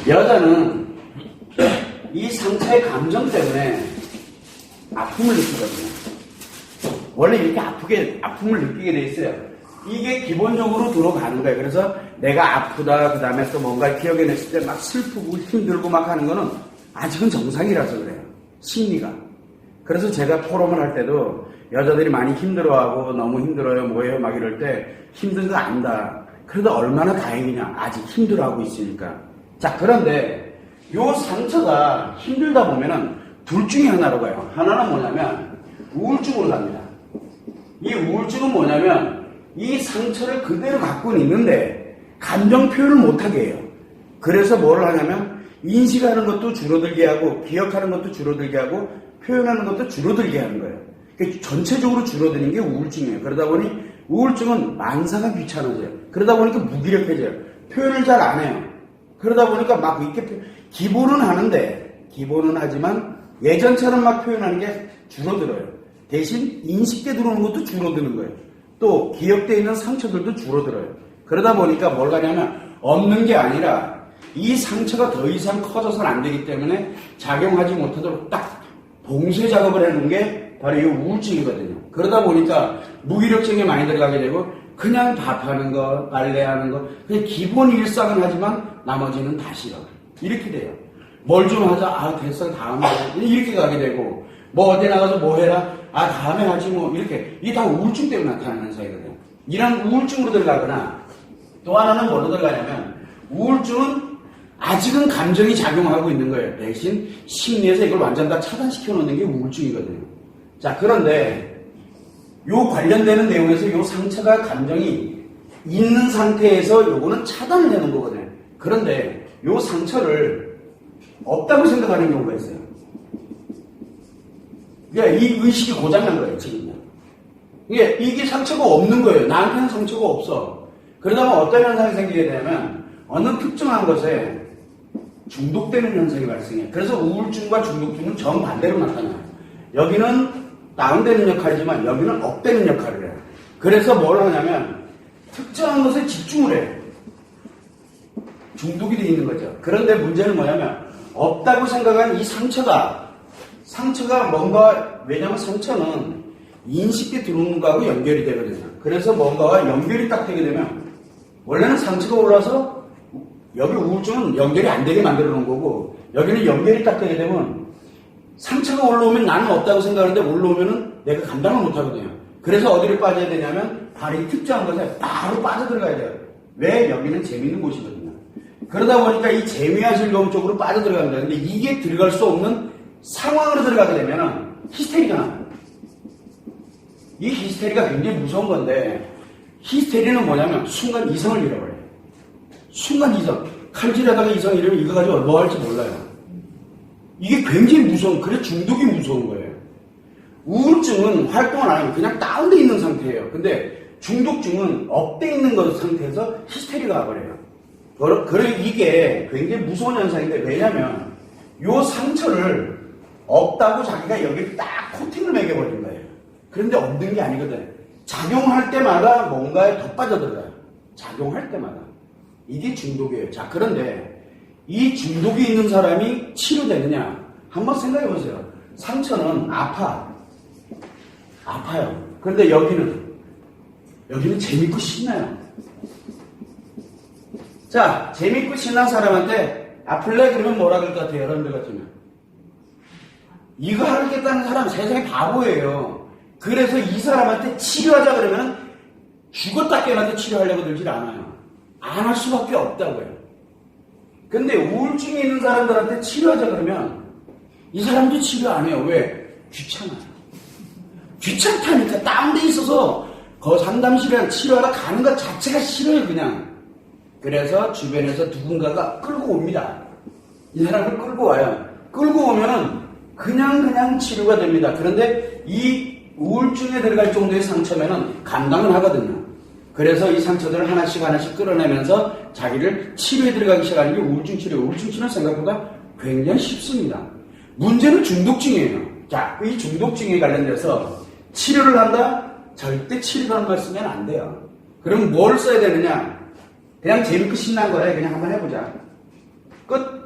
여자는 이 상처의 감정 때문에 아픔을 느끼거든요. 원래 이렇게 아픔을 느끼게 돼 있어요. 이게 기본적으로 들어가는 거예요. 그래서 내가 아프다, 그 다음에 또 뭔가 기억해냈을 때 막 슬프고 힘들고 막 하는 거는 아직은 정상이라서 그래요. 심리가. 그래서 제가 포럼을 할 때도 여자들이 많이 힘들어하고 너무 힘들어요, 뭐예요, 막 이럴 때 힘든 거 안다. 그래도 얼마나 다행이냐. 아직 힘들어하고 있으니까. 자, 그런데 요 상처가 힘들다 보면은 둘 중에 하나로 가요. 하나는 뭐냐면 우울증으로 갑니다. 이 우울증은 뭐냐면 이 상처를 그대로 갖고는 있는데 감정 표현을 못하게 해요. 그래서 뭐를 하냐면 인식하는 것도 줄어들게 하고 기억하는 것도 줄어들게 하고 표현하는 것도 줄어들게 하는 거예요. 그러니까 전체적으로 줄어드는 게 우울증이에요. 그러다 보니 우울증은 만사가 귀찮아져요. 그러다 보니까 무기력해져요. 표현을 잘 안 해요. 그러다 보니까 막 이렇게 기본은 하는데 기본은 하지만 예전처럼 막 표현하는 게 줄어들어요. 대신 인식돼 들어오는 것도 줄어드는 거예요. 또 기억되어 있는 상처들도 줄어들어요. 그러다 보니까 뭘 하냐면 없는 게 아니라 이 상처가 더 이상 커져서는 안 되기 때문에 작용하지 못하도록 딱 봉쇄 작업을 해놓은 게 바로 이 우울증이거든요. 그러다 보니까 무기력증에 많이 들어가게 되고 그냥 밥하는 거, 빨래하는 거, 그냥 기본 일상은 하지만 나머지는 다 싫어. 이렇게 돼요. 뭘 좀 하자, 아 됐어, 다음에 하자. 이렇게 가게 되고 뭐 어디 나가서 뭐 해라, 아 다음에 하지 뭐 이렇게. 이게 다 우울증 때문에 나타나는 현상이거든요. 이런 우울증으로 들어가거나 또 하나는 뭐로 들어가냐면 우울증은 아직은 감정이 작용하고 있는 거예요. 대신 심리에서 이걸 완전 다 차단시켜 놓는 게 우울증이거든요. 자, 그런데 요 관련되는 내용에서 요 상처가 감정이 있는 상태에서 요거는 차단을 해놓은 거거든요. 그런데 요 상처를 없다고 생각하는 경우가 있어요. 그러니까 이 의식이 고장난 거예요, 지금요. 이게 상처가 없는 거예요. 나한테는 상처가 없어. 그러다 보면 어떤 현상이 생기게 되냐면 어느 특정한 것에 중독되는 현상이 발생해요. 그래서 우울증과 중독증은 정반대로 나타나요. 여기는 다운되는 역할이지만 여기는 업되는 역할을 해요. 그래서 뭘 하냐면 특정한 것에 집중을 해요. 중독이 되어 있는 거죠. 그런데 문제는 뭐냐면 없다고 생각한 이 상처가 뭔가, 왜냐면 상처는 인식에 들어오는 거하고 연결이 되거든요. 그래서 뭔가와 연결이 딱 되게 되면 원래는 상처가 올라서 여기 우울증은 연결이 안 되게 만들어 놓은 거고 여기는 연결이 딱 되게 되면 상처가 올라오면 나는 없다고 생각하는데 올라오면은 내가 감당을 못 하거든요. 그래서 어디를 빠져야 되냐면 바로 이 특정한 것에 바로 빠져들어가야 돼요. 왜? 여기는 재밌는 곳이거든요. 그러다 보니까 이 재미와 즐거움 쪽으로 빠져들어간다. 근데 이게 들어갈 수 없는 상황으로 들어가게 되면은 히스테리가 나요. 이 히스테리가 굉장히 무서운 건데 히스테리는 뭐냐면 순간 이성을 잃어버려요. 순간 이성. 칼질하다가 이성 잃으면 이거 가지고 뭐 할지 몰라요. 이게 굉장히 무서운, 그래 중독이 무서운 거예요. 우울증은 활동을 안 하면 그냥 다운돼 있는 상태예요. 근데 중독증은 업돼 있는 것 상태에서 히스테리가 와버려요. 그래 이게 굉장히 무서운 현상인데 왜냐면 요 상처를 없다고 자기가 여기 딱 코팅을 매겨버린 거예요. 그런데 없는 게 아니거든. 작용할 때마다 뭔가에 더 빠져들어요. 작용할 때마다. 이게 중독이에요. 자, 그런데 이 중독이 있는 사람이 치료되느냐? 한번 생각해 보세요. 상처는 아파요. 그런데 여기는 재밌고 신나요. 자, 재밌고 신난 사람한테 아플래? 그러면 뭐라 그럴 것 같아요? 여러분들 같으면. 이거 하겠다는 사람 세상에 바보예요. 그래서 이 사람한테 치료하자 그러면 죽었다 깨어나도 치료하려고 들질 않아요. 안 할 수밖에 없다고요. 근데 우울증이 있는 사람들한테 치료하자 그러면 이 사람도 치료 안 해요. 왜? 귀찮아요. 귀찮다니까. 다운돼 있어서 그 상담실에 치료하러 가는 것 자체가 싫어요, 그냥. 그래서 주변에서 누군가가 끌고 옵니다. 이 사람을 끌고 와요. 끌고 오면은 그냥 치료가 됩니다. 그런데 이 우울증에 들어갈 정도의 상처면은 감당을 하거든요. 그래서 이 상처들을 하나씩 끌어내면서 자기를 치료에 들어가기 시작하는 게 우울증 치료. 우울증 치료는 생각보다 굉장히 쉽습니다. 문제는 중독증이에요. 자, 이 중독증에 관련돼서 치료를 한다? 절대 치료라는 말 쓰면 안 돼요. 그럼 뭘 써야 되느냐? 그냥 재밌고 신난 거래. 그냥 한번 해보자. 끝.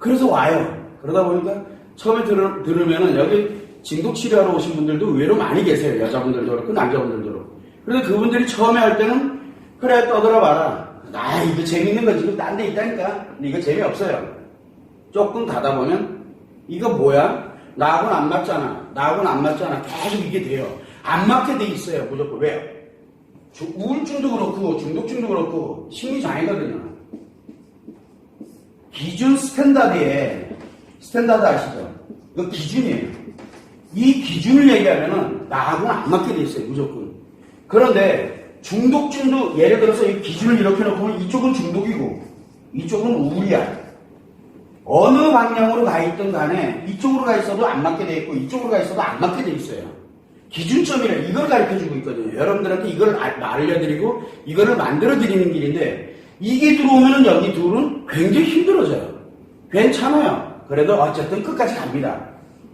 그래서 와요. 그러다 보니까 처음에 들으면은 여기 진독 치료하러 오신 분들도 의외로 많이 계세요. 여자분들도 그렇고 남자분들도 그렇고. 그런데 그분들이 처음에 할 때는 그래 떠들어 봐라. 아 이거 재밌는 거 지금 딴 데 있다니까. 근데 이거 재미없어요. 조금 가다 보면 이거 뭐야? 나하고는 안 맞잖아. 나하고는 안 맞잖아. 계속 이게 돼요. 안 맞게 돼 있어요. 무조건. 왜요? 우울증도 그렇고 중독증도 그렇고 심리장애거든요. 기준 스탠다드 아시죠? 이거 기준이에요. 이 기준을 얘기하면은 나하고는 안 맞게 돼 있어요. 무조건. 그런데 중독증도 예를 들어서 이 기준을 이렇게 놓고 이쪽은 중독이고 이쪽은 우울이야. 어느 방향으로 가 있든 간에 이쪽으로 가 있어도 안 맞게 돼 있고 이쪽으로 가 있어도 안 맞게 돼 있어요. 기준점이래. 이걸 가르쳐주고 있거든요. 여러분들한테 이걸 알려드리고 이거를 만들어드리는 길인데 이게 들어오면은 여기 둘은 굉장히 힘들어져요. 괜찮아요. 그래도 어쨌든 끝까지 갑니다.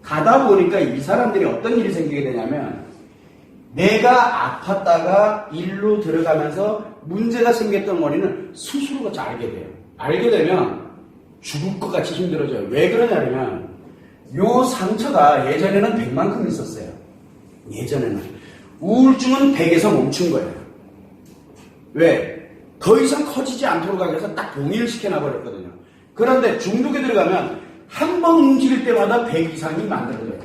가다 보니까 이 사람들이 어떤 일이 생기게 되냐면 내가 아팠다가 일로 들어가면서 문제가 생겼던 원인을 스스로 같이 알게 돼요. 알게 되면 죽을 것 같이 힘들어져요. 왜 그러냐면 요 상처가 예전에는 100만큼 있었어요. 예전에는. 우울증은 100에서 멈춘 거예요. 왜? 더 이상 커지지 않도록 하기 위해서 딱 봉인을 시켜놔버렸거든요. 그런데 중독에 들어가면 한 번 움직일 때마다 100 이상이 만들어져요.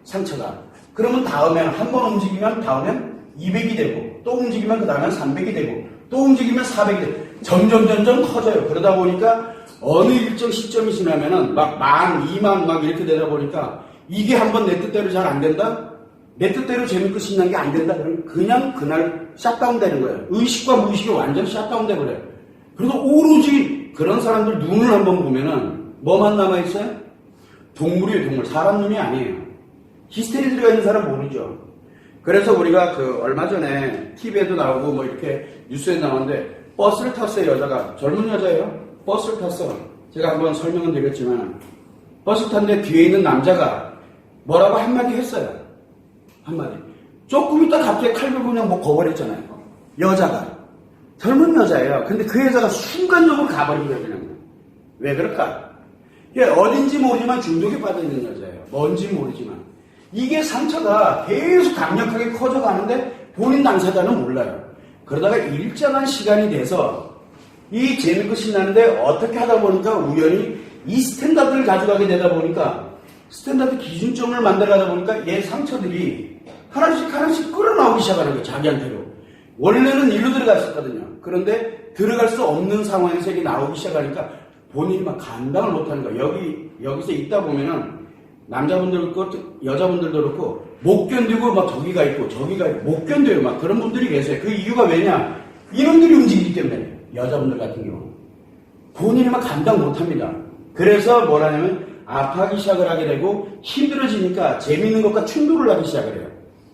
상처가. 그러면 다음엔 한 번 움직이면 다음엔 200이 되고 또 움직이면 그 다음엔 300이 되고 또 움직이면 400이 되고 점점 커져요. 그러다 보니까 어느 일정 시점이 지나면은 막 10,000, 20,000 막 이렇게 되다 보니까 이게 한번 내 뜻대로 잘 안 된다? 내 뜻대로 재밌고 신난 게 안 된다? 그러면 그냥 그날 샷다운 되는 거예요. 의식과 무의식이 완전 샷다운 돼버려요. 그래도 오로지 그런 사람들 눈을 한번 보면은 뭐만 남아있어요? 동물이에요, 동물. 사람 눈이 아니에요. 히스테리 들어가 있는 사람 모르죠. 그래서 우리가 얼마 전에 TV에도 나오고 뭐 이렇게 뉴스에 나왔는데 버스를 탔어요, 여자가. 젊은 여자예요. 버스를 탔어. 제가 한번 설명은 드렸지만 버스 탔는데 뒤에 있는 남자가 뭐라고 한마디 했어요. 한마디. 조금 있다 갑자기 칼 들고 그냥 뭐 거버렸잖아요. 여자가. 젊은 여자예요. 근데 그 여자가 순간적으로 가버린 거예요, 그냥. 왜 그럴까? 이게 어딘지 모르지만 중독에 빠져있는 여자예요. 뭔지 모르지만. 이게 상처가 계속 강력하게 커져가는데 본인 당사자는 몰라요. 그러다가 일정한 시간이 돼서 이 재밌고 신나는데 어떻게 하다 보니까 우연히 이 스탠다드를 가져가게 되다 보니까 스탠다드 기준점을 만들어가다 보니까 얘 상처들이 하나씩 끌어나오기 시작하는 거예요. 자기한테로. 원래는 일로 들어갔었거든요. 그런데 들어갈 수 없는 상황에서 이게 나오기 시작하니까 본인이 막 감당을 못하는 거예요. 여기서 있다 보면은 남자분들도 그렇고 여자분들도 그렇고 못 견디고 막 저기가 있고 못 견뎌요. 막 그런 분들이 계세요. 그 이유가 왜냐? 이놈들이 움직이기 때문에. 여자분들 같은 경우 본인이 막 감당 못합니다. 그래서 뭐라냐면 아파하기 시작을 하게 되고 힘들어지니까 재밌는 것과 충돌을 하기 시작을 해요.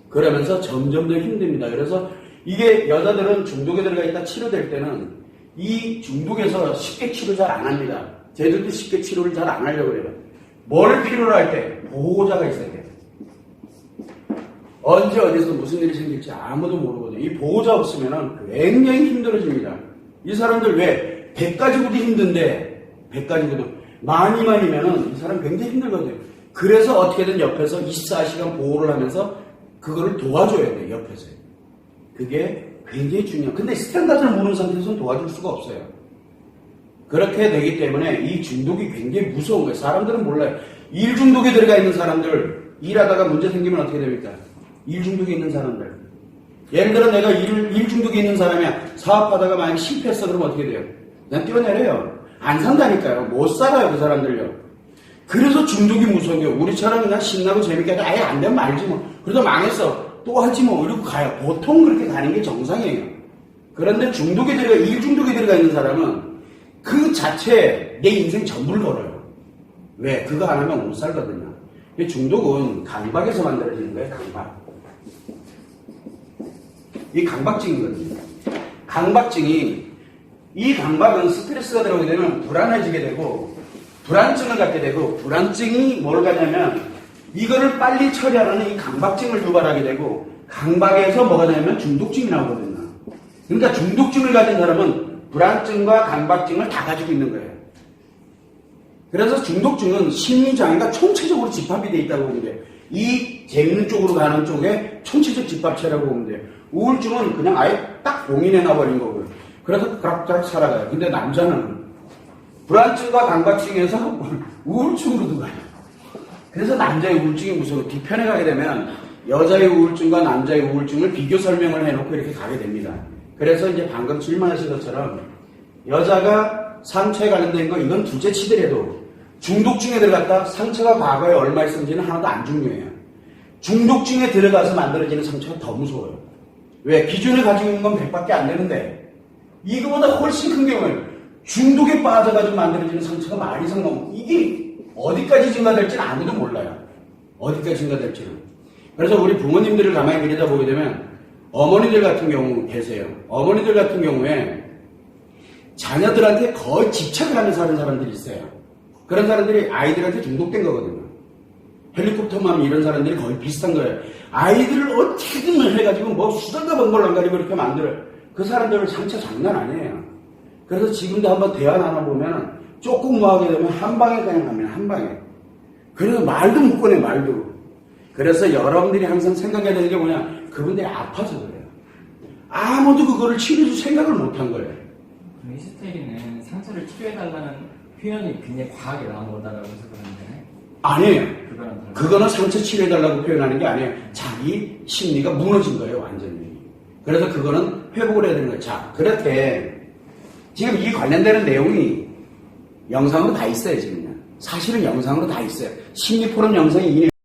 그러면서 점점 더 힘듭니다. 그래서 이게 여자들은 중독에 들어가 있다 치료될 때는 이 중독에서 쉽게 치료 잘 안 합니다. 쟤들도 쉽게 치료를 잘 안 하려고 해요. 뭘 필요로 할 때? 보호자가 있어야 돼요. 언제 어디서 무슨 일이 생길지 아무도 모르거든요. 이 보호자 없으면 굉장히 힘들어집니다. 이 사람들 왜 100가지고도 힘든데 100가지고도 많이면은 이 사람 굉장히 힘들거든요. 그래서 어떻게든 옆에서 24시간 보호를 하면서 그거를 도와줘야 돼요. 옆에서. 그게 굉장히 중요해요. 근데 스탠다드를 모르는 상태에서는 도와줄 수가 없어요. 그렇게 되기 때문에 이 중독이 굉장히 무서운 거예요. 사람들은 몰라요. 일 중독에 들어가 있는 사람들 일하다가 문제 생기면 어떻게 됩니까? 일 중독에 있는 사람들. 예를 들어 내가 일 중독에 있는 사람이야. 사업하다가 만약 실패했어. 그러면 어떻게 돼요? 그냥 뛰어내려요. 안 산다니까요. 못 살아요. 그 사람들요. 그래서 중독이 무서운 게 우리처럼 그냥 신나고 재밌게 하다 아예 안 되면 말지 뭐. 그러다 망했어. 또 하지 뭐. 이러고 가요. 보통 그렇게 가는 게 정상이에요. 그런데 일 중독에 들어가 있는 사람은 그 자체에 내 인생 전부를 걸어요. 왜? 그거 안 하면 못 살거든요. 중독은 강박에서 만들어지는 거예요. 강박. 이 강박증이거든요. 이 강박은 스트레스가 들어오게 되면 불안해지게 되고 불안증을 갖게 되고 불안증이 뭘 가냐면 이거를 빨리 처리하려는 이 강박증을 유발하게 되고 강박에서 뭐가 되냐면 중독증이 나오거든요. 그러니까 중독증을 가진 사람은 불안증과 강박증을 다 가지고 있는 거예요. 그래서 중독증은 심리장애가 총체적으로 집합이 돼 있다고 보면 돼요. 이 재밌는 쪽으로 가는 쪽에 총체적 집합체라고 보면 돼요. 우울증은 그냥 아예 딱 봉인해놔버린 거고요. 그래서 그락저락 살아가요. 근데 남자는 불안증과 강박증에서 우울증으로도 가요. 그래서 남자의 우울증이 무서워. 뒤편에 가게 되면 여자의 우울증과 남자의 우울증을 비교 설명을 해놓고 이렇게 가게 됩니다. 그래서 이제 방금 질문하신 것처럼 여자가 상처에 관련된 거 이건 둘째 치더라도 중독증에 들어갔다 상처가 과거에 얼마 있었는지는 하나도 안 중요해요. 중독증에 들어가서 만들어지는 상처가 더 무서워요. 왜? 기존에 가지고 있는 건 100밖에 안 되는데 이거보다 훨씬 큰 경우에는 중독에 빠져가지고 만들어지는 상처가 만 이상 넘고 이게 어디까지 증가될지는 아무도 몰라요. 어디까지 증가될지는. 그래서 우리 부모님들을 가만히 들여다보게 되면 어머니들 같은 경우 계세요. 어머니들 같은 경우에 자녀들한테 거의 집착을 하면서 사는 사람들이 있어요. 그런 사람들이 아이들한테 중독된 거거든요. 헬리콥터맘 이런 사람들이 거의 비슷한 거예요. 아이들을 어떻게든 해가지고 뭐 수단과 방법을 안 가리고 이렇게 만들어요. 그 사람들은 상처 장난 아니에요. 그래서 지금도 한번 대화 나눠보면 조금 뭐하게 되면 한 방에 그냥 가면 한 방에. 그래서 말도 못 꺼내 말도. 그래서 여러분들이 항상 생각해야 되는 게 뭐냐. 그분들이 아파서 그래요. 아무도 그거를 치료줄 생각을 못한 거예요. 그럼 히스테리는 상처를 치료해달라는 표현이 굉장히 과하게 나온 거다라고 생각하는데 아니에요. 그거는 그거는 상처 치료해달라고 표현하는 게 아니에요. 자기 심리가 무너진 거예요, 완전히. 그래서 그거는 회복을 해야 되는 거예요. 자, 그렇게 지금 이 관련되는 내용이 영상으로 다 있어요, 지금. 사실은 영상으로 다 있어요. 심리 포럼 영상이